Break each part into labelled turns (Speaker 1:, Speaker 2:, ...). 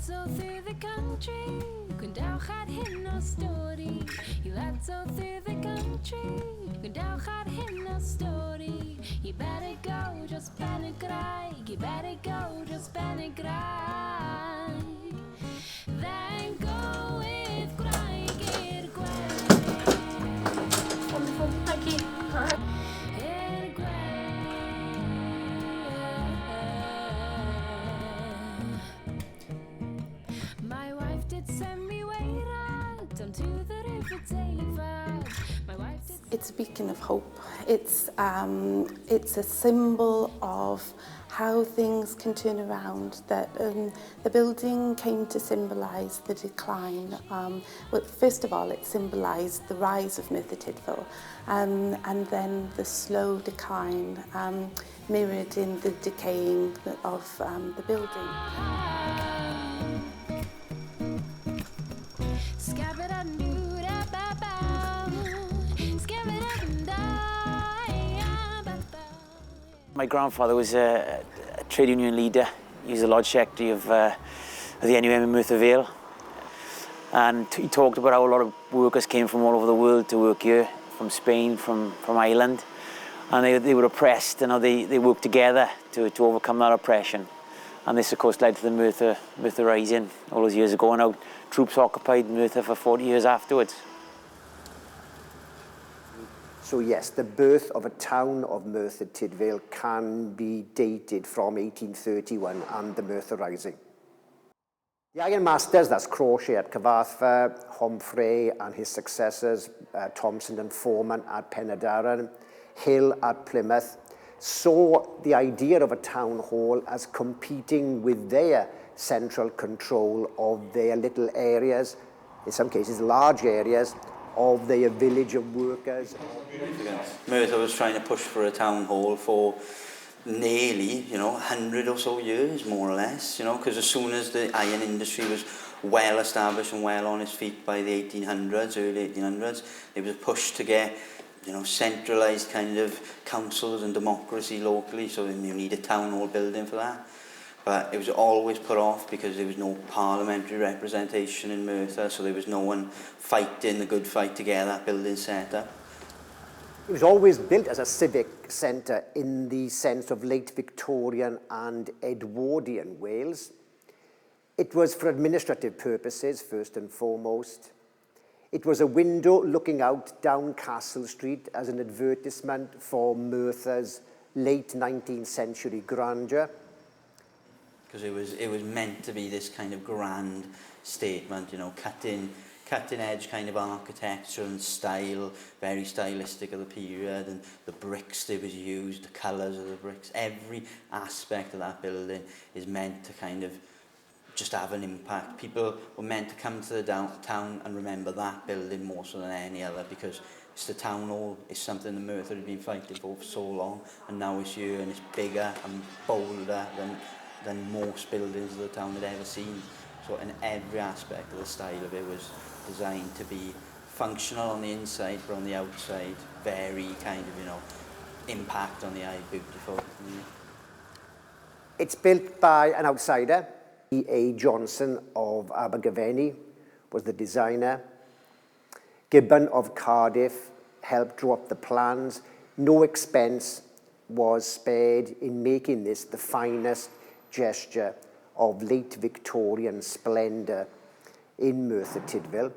Speaker 1: zo through the country, Gwyndawch gaat hyn o stori. You led so through the country, Gwyndawch gaat hyn o stori. You better go, just ben y graig. You better go, just ben y graig. Then go with graig i'r gwely.
Speaker 2: Thank you.
Speaker 1: I'r gwely. My wife did send me way out down to the river Tafod. My wife did.
Speaker 3: It's a beacon of hope. It's a symbol of how things can turn around. That the building came to symbolise the decline. Well, first of all, it symbolised the rise of Merthyr Tydfil, and then the slow decline mirrored in the decaying of the building.
Speaker 4: My grandfather was a trade union leader. He was the lodge secretary of the NUM in Merthyr Vale. And he talked about how a lot of workers came from all over the world to work here, from Spain, from Ireland. And they were oppressed, and how they worked together to overcome that oppression. And this, of course, led to the Merthyr Rising all those years ago, and how troops occupied Merthyr for 40 years afterwards.
Speaker 5: So yes, the birth of a town of Merthyr Tydfil can be dated from 1831 and the Merthyr Rising. The Iron Masters, that's Crochet at Cyfarthfa, Homfray and his successors, Thompson and Foreman at Penydaran, Hill at Plymouth, saw the idea of a town hall as competing with their central control of their little areas, in some cases large areas, of their village of workers.
Speaker 6: Merthyr was trying to push for a town hall for nearly, 100 or so years, more or less, because as soon as the iron industry was well established and well on its feet by the 1800s, early 1800s, there was a push to get, centralised kind of councils and democracy locally, so you need a town hall building for that. But it was always put off because there was no parliamentary representation in Merthyr, so there was no one fighting the good fight to get that building set up.
Speaker 5: It was always built as a civic centre in the sense of late Victorian and Edwardian Wales. It was for administrative purposes, first and foremost. It was a window looking out down Castle Street as an advertisement for Merthyr's late 19th century grandeur.
Speaker 6: Because it was meant to be this kind of grand statement, cutting edge kind of architecture and style, very stylistic of the period, and the bricks that was used, the colours of the bricks, every aspect of that building is meant to kind of just have an impact. People were meant to come to the town and remember that building more so than any other, because it's the town hall, it's something the Merthyr had been fighting for so long, and now it's here and it's bigger and bolder than most buildings of the town had ever seen. So in every aspect of the style of it was designed to be functional on the inside, but on the outside, very kind of, impact on the eye, beautiful.
Speaker 5: It's built by an outsider. E.A. Johnson of Abergavenny was the designer. Gibbon of Cardiff helped draw up the plans. No expense was spared in making this the finest gesture of late Victorian splendour in Merthyr Tydfil.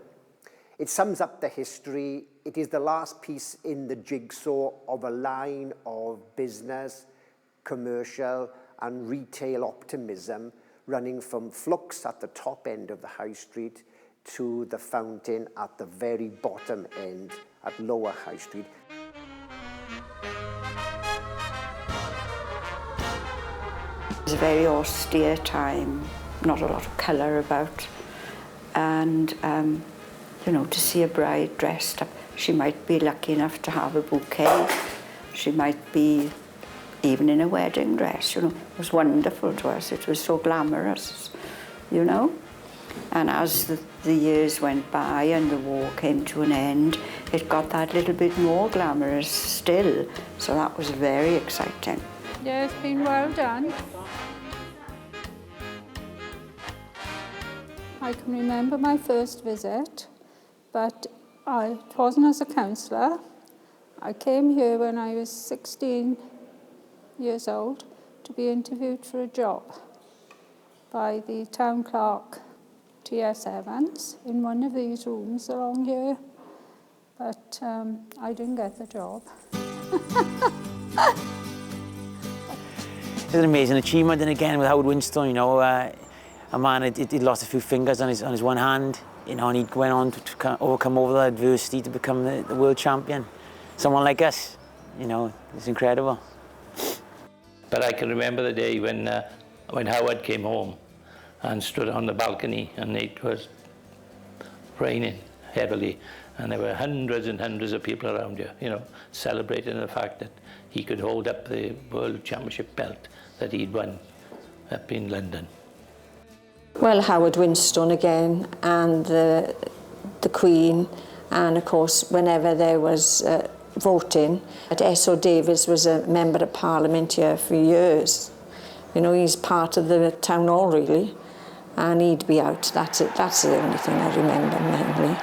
Speaker 5: It sums up the history. It is the last piece in the jigsaw of a line of business, commercial and retail optimism running from Flux at the top end of the High Street to the Fountain at the very bottom end at Lower High Street.
Speaker 7: It was a very austere time, not a lot of colour about, and to see a bride dressed up, she might be lucky enough to have a bouquet, she might be even in a wedding dress, it was wonderful to us, it was so glamorous, and as the years went by and the war came to an end, it got that little bit more glamorous still, so that was very exciting.
Speaker 2: Yeah, it's been well done.
Speaker 8: I can remember my first visit, but it wasn't as a counsellor. I came here when I was 16 years old to be interviewed for a job by the town clerk, T.S. Evans, in one of these rooms along here. But I didn't get the job.
Speaker 4: It's an amazing achievement, and again with Howard Winstone, you know, a man he'd lost a few fingers on his one hand, you know, and he went on to overcome all that adversity to become the world champion. Someone like us, you know, it's incredible.
Speaker 9: But I can remember the day when Howard came home and stood on the balcony, and it was raining heavily, and there were hundreds and hundreds of people around you know, celebrating the fact that he could hold up the World Championship belt that he'd won up in London.
Speaker 2: Well, Howard Winstone again, and the Queen, and of course whenever there was voting, S.O. Davies was a member of Parliament here for years. You know, he's part of the town hall really, and he'd be out. That's it. That's the only thing I remember mainly.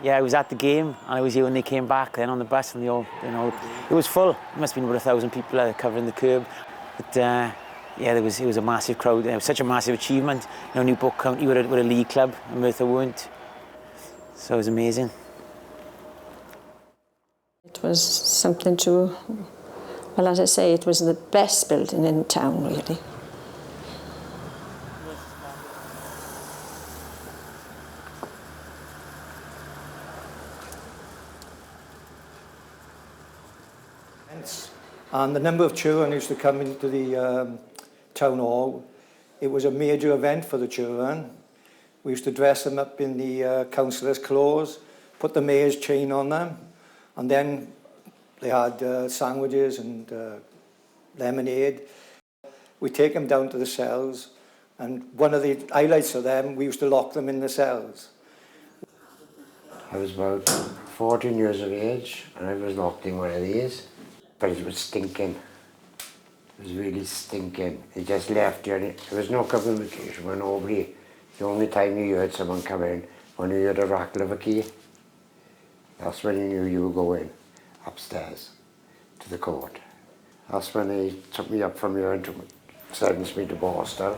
Speaker 4: Yeah, I was at the game, and I was here when they came back then on the bus, and they all, you know, it was full. There must have been about 1,000 people covering the curb. But yeah, it was a massive crowd. It was such a massive achievement. You know, Newport County were a league club, and Merthyr weren't. So it was amazing.
Speaker 2: It was something to, well, as I say, it was the best building in town really.
Speaker 10: And the number of children used to come into the town hall. It was a major event for the children. We used to dress them up in the councillor's clothes, put the mayor's chain on them, and then they had sandwiches and lemonade. We take them down to the cells, and one of the highlights of them, we used to lock them in the cells.
Speaker 11: I was about 14 years of age, and I was locked in one of these. But it was stinking. It was really stinking. They just left you, and there was no communication with nobody. The only time you heard someone come in, when you heard a rattle of a key, that's when you knew you were going upstairs to the court. That's when they took me up from here and sentenced me to Boston.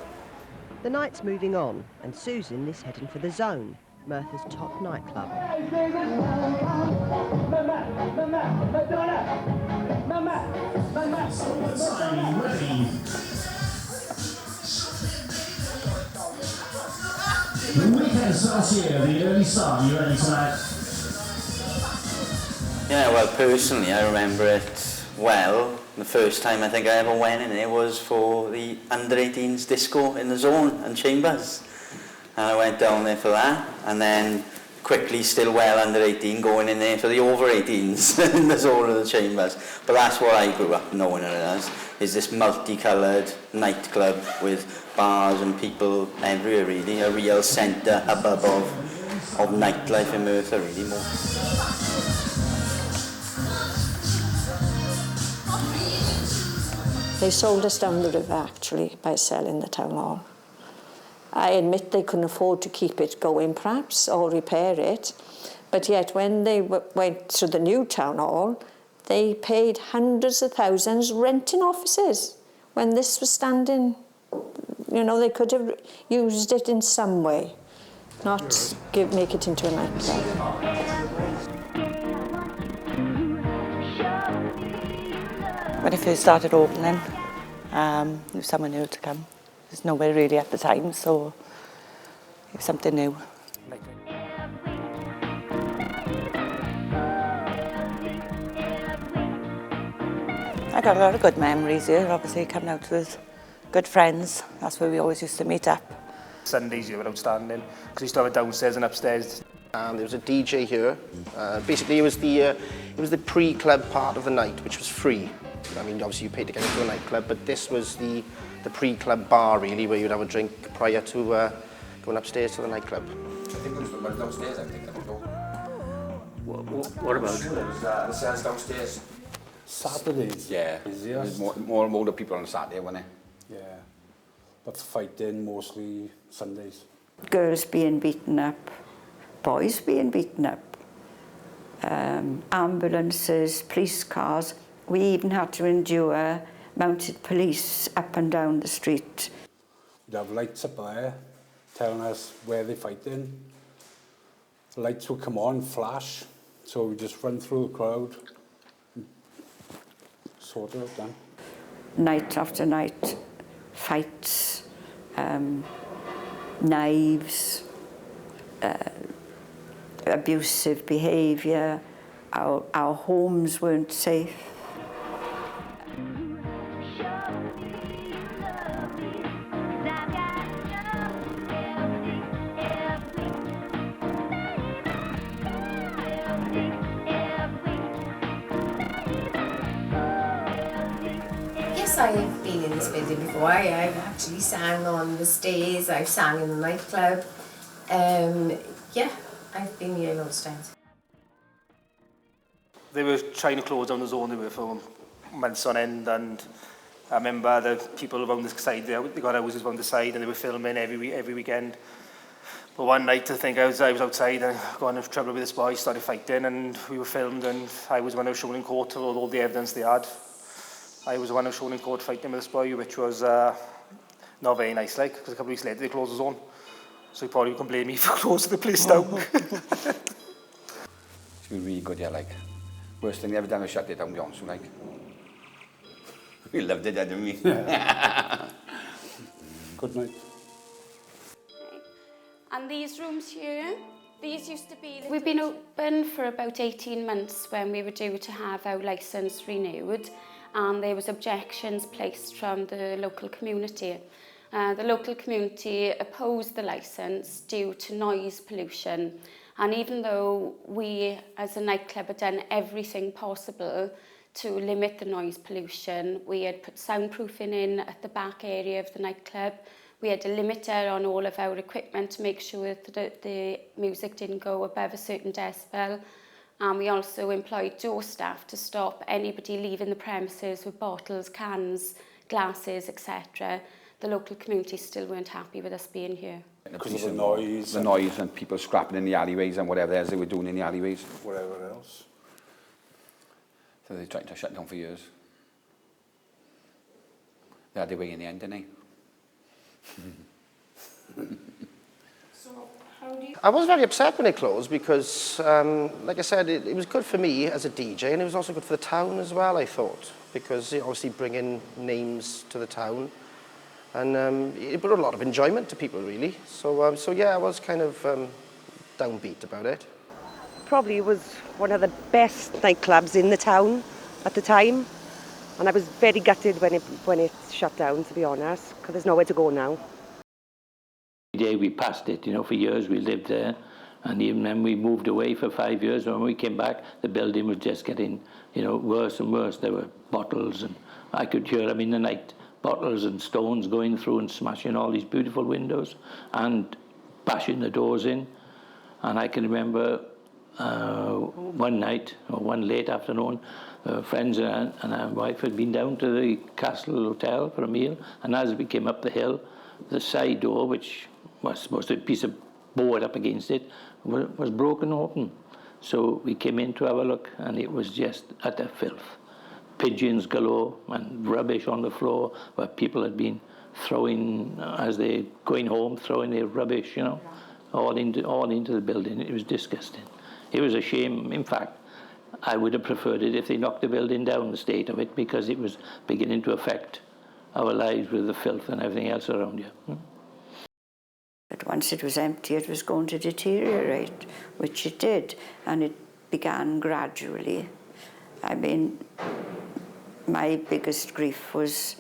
Speaker 12: The night's moving on, and Susan is heading for the Zone, Merthyr's top nightclub.
Speaker 13: The weekend starts here, the early start. You ready tonight?
Speaker 6: Yeah, well, personally, I remember it well. The first time I think I ever went in there was for the under-18s disco in the Zone and Chambers. And I went down there for that, and then quickly, still well under 18, going in there for the over 18s in the Zone of the Chambers. But that's what I grew up knowing it as, is this multicoloured nightclub with bars and people everywhere really, a real centre, hubbub of nightlife in Merthyr really more.
Speaker 2: They sold us down the river actually by selling the town hall. I admit they couldn't afford to keep it going perhaps or repair it, but yet when they went to the new town hall, they paid hundreds of thousands renting offices when this was standing. You know, they could have used it in some way, not make it into a nightclub.
Speaker 7: When it first started opening, there was someone new to come. There's nowhere really at the time, so it was something new. I got a lot of good memories here, obviously coming out with good friends. That's where we always used to meet up.
Speaker 14: Sundays here were outstanding, because we used to have it downstairs and upstairs.
Speaker 15: And there was a DJ here. Basically it was the pre-club part of the night, which was free. I mean, obviously you paid to get into a nightclub, but this was the pre-club bar, really, where you'd have a drink prior to going upstairs to the nightclub.
Speaker 16: I think there was downstairs, I think.
Speaker 4: What about?
Speaker 16: The cells downstairs.
Speaker 17: Saturdays?
Speaker 16: Yeah. There's more older people on Saturday, weren't there?
Speaker 17: Yeah. but fighting mostly Sundays.
Speaker 7: Girls being beaten up, boys being beaten up, ambulances, police cars. We even had to endure mounted police up and down the street.
Speaker 17: We'd have lights up there telling us where they're fighting. The lights would come on, flash, so we just run through the crowd and sort it out then.
Speaker 7: Night after night, fights, knives, abusive behaviour. Our homes weren't safe.
Speaker 18: Yes, I've been in this building before. I've actually sang on the stage, I've sang in the nightclub. Yeah, I've been here loads of times.
Speaker 14: They were trying to close down the zone, they were for months on end, and I remember the people around the side, they got houses around the side and they were filming every weekend. But one night I think I was outside and got into trouble with this boy, started fighting, and we were filmed, and I was the one who was shown in court for all the evidence they had. I was the one who was shown in court fighting with this boy, which was not very nice, like, because a couple of weeks later they closed the zone. So he probably can blame me for closing the place down.
Speaker 16: It's been really good, yeah, like. Worst thing they ever done was shut it down, to be honest, like. We loved it, didn't we?
Speaker 17: Good night.
Speaker 19: And these rooms here, these used to be... We've been open for about 18 months when we were due to have our licence renewed, and there was objections placed from the local community. The local community opposed the licence due to noise pollution. And even though we, as a nightclub, had done everything possible to limit the noise pollution, we had put soundproofing in at the back area of the nightclub. We had a limiter on all of our equipment to make sure that the music didn't go above a certain decibel. And we also employed door staff to stop anybody leaving the premises with bottles, cans, glasses, etc. The local community still weren't happy with us being here.
Speaker 17: Because of the noise.
Speaker 16: The noise and people scrapping in the alleyways and whatever else they were doing in the alleyways.
Speaker 17: Whatever else.
Speaker 16: So they tried to shut down for years. They had their way in the end, didn't they?
Speaker 15: I was very upset when it closed because, like I said, it was good for me as a DJ, and it was also good for the town as well, I thought, because it obviously bringing names to the town, and it brought a lot of enjoyment to people, really. So yeah, I was kind of downbeat about it.
Speaker 12: Probably was one of the best nightclubs in the town at the time, and I was very gutted when it shut down, to be honest, because there's nowhere to go now.
Speaker 9: Every day we passed it, you know, for years we lived there, and even when we moved away for 5 years, when we came back, the building was just getting, you know, worse and worse. There were bottles, and I could hear them in the night, bottles and stones going through and smashing all these beautiful windows and bashing the doors in. And I can remember one night, or one late afternoon, friends and our wife had been down to the Castle Hotel for a meal, and as we came up the hill, the side door, which was supposed to be a piece of board up against it, was broken open. So we came in to have a look, and it was just utter filth. Pigeons galore and rubbish on the floor where people had been throwing, as they going home, throwing their rubbish, you know, all into the building. It was disgusting. It was a shame. In fact, I would have preferred it if they knocked the building down, the state of it, because it was beginning to affect our lives with the filth and everything else around you.
Speaker 7: But once it was empty, it was going to deteriorate, which it did, and it began gradually. I mean, my biggest grief was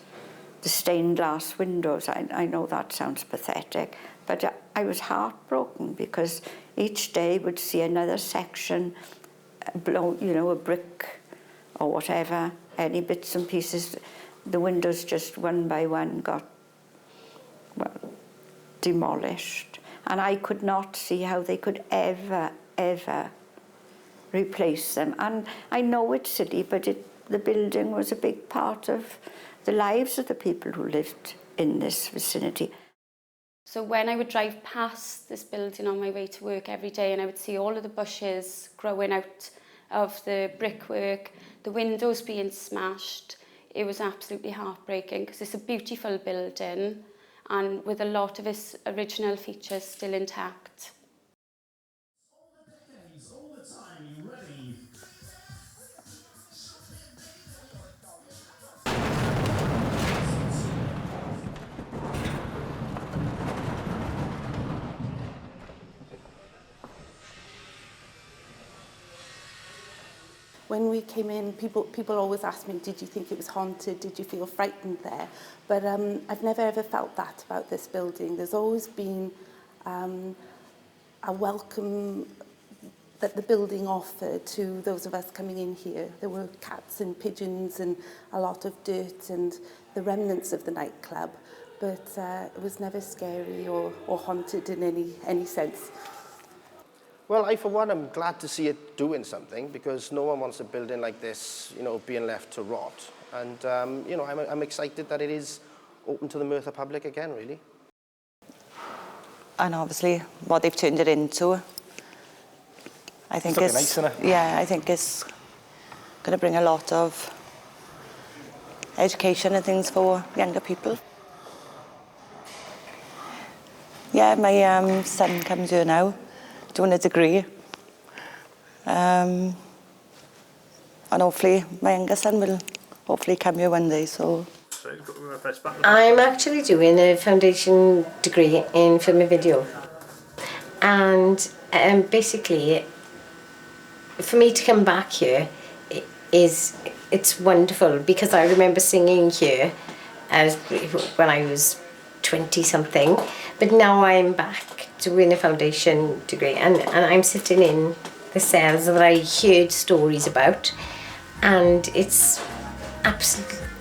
Speaker 7: the stained glass windows. I know that sounds pathetic, but I was heartbroken because each day would see another section blow, you know, a brick or whatever, any bits and pieces. The windows just one by one got, well, demolished. And I could not see how they could ever replace them. And I know it's silly, but the building was a big part of the lives of the people who lived in this vicinity.
Speaker 19: So when I would drive past this building on my way to work every day, and I would see all of the bushes growing out of the brickwork, the windows being smashed, it was absolutely heartbreaking because it's a beautiful building and with a lot of its original features still intact.
Speaker 13: All the time, ready.
Speaker 3: When we came in, people always ask me, did you think it was haunted? Did you feel frightened there? But I've never ever felt that about this building. There's always been a welcome that the building offered to those of us coming in here. There were cats and pigeons and a lot of dirt and the remnants of the nightclub, but it was never scary or haunted in any sense.
Speaker 15: Well, I, for one, am glad to see it doing something because no one wants a building like this, you know, being left to rot. And, you know, I'm excited that it is open to the Merthyr public again, really.
Speaker 20: And obviously, what they've turned it into, I think
Speaker 14: it's nice, isn't it?
Speaker 20: Yeah, I think it's going to bring a lot of education and things for younger people. Yeah, my son comes here now, doing a degree. And hopefully my younger son will hopefully come here one day, so.
Speaker 18: I'm actually doing a foundation degree in film and video. And basically, for me to come back here it's wonderful because I remember singing here when I was 20-something, but now I'm back doing a foundation degree and I'm sitting in the cells that I heard stories about, and it's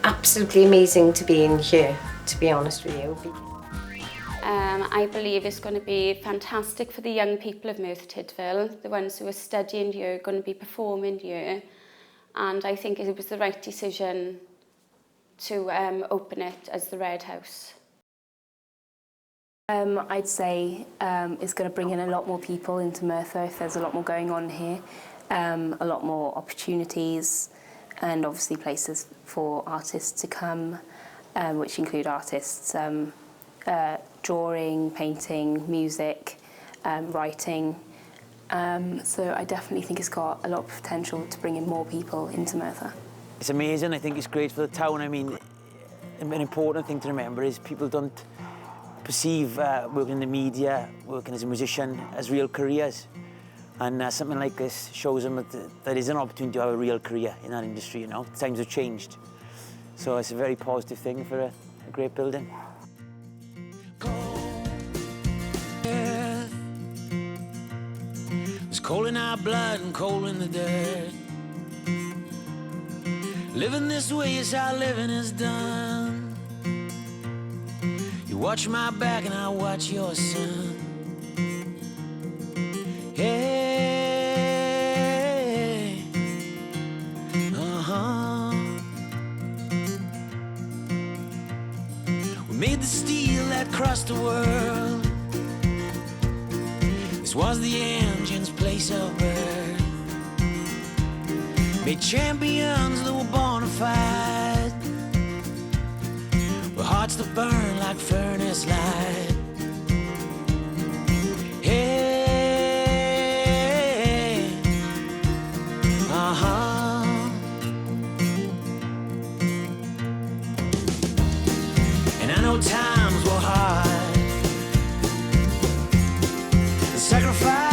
Speaker 18: absolutely amazing to be in here, to be honest with you.
Speaker 19: I believe it's going to be fantastic for the young people of Merthyr Tydfil, the ones who are studying here, going to be performing here, and I think it was the right decision to open it as the Redhouse.
Speaker 21: I'd say it's going to bring in a lot more people into Merthyr if there's a lot more going on here, a lot more opportunities, and obviously places for artists to come, which include artists drawing, painting, music, writing. So I definitely think it's got a lot of potential to bring in more people into Merthyr.
Speaker 4: It's amazing. I think it's great for the town. I mean, an important thing to remember is people don't perceive working in the media, working as a musician, as real careers. And something like this shows them that there is an opportunity to have a real career in that industry, you know. Times have changed. So it's a very positive thing for a great building.
Speaker 22: It's cold in our blood and cold in the dirt. Living this way is how living is done. You watch my back and I watch your son. Hey, We made the steel that crossed the world. This was the engine's place of birth. Made champions that were born to fight, with hearts that burn like furnace light. Hey, And I know times were hard, the sacrifice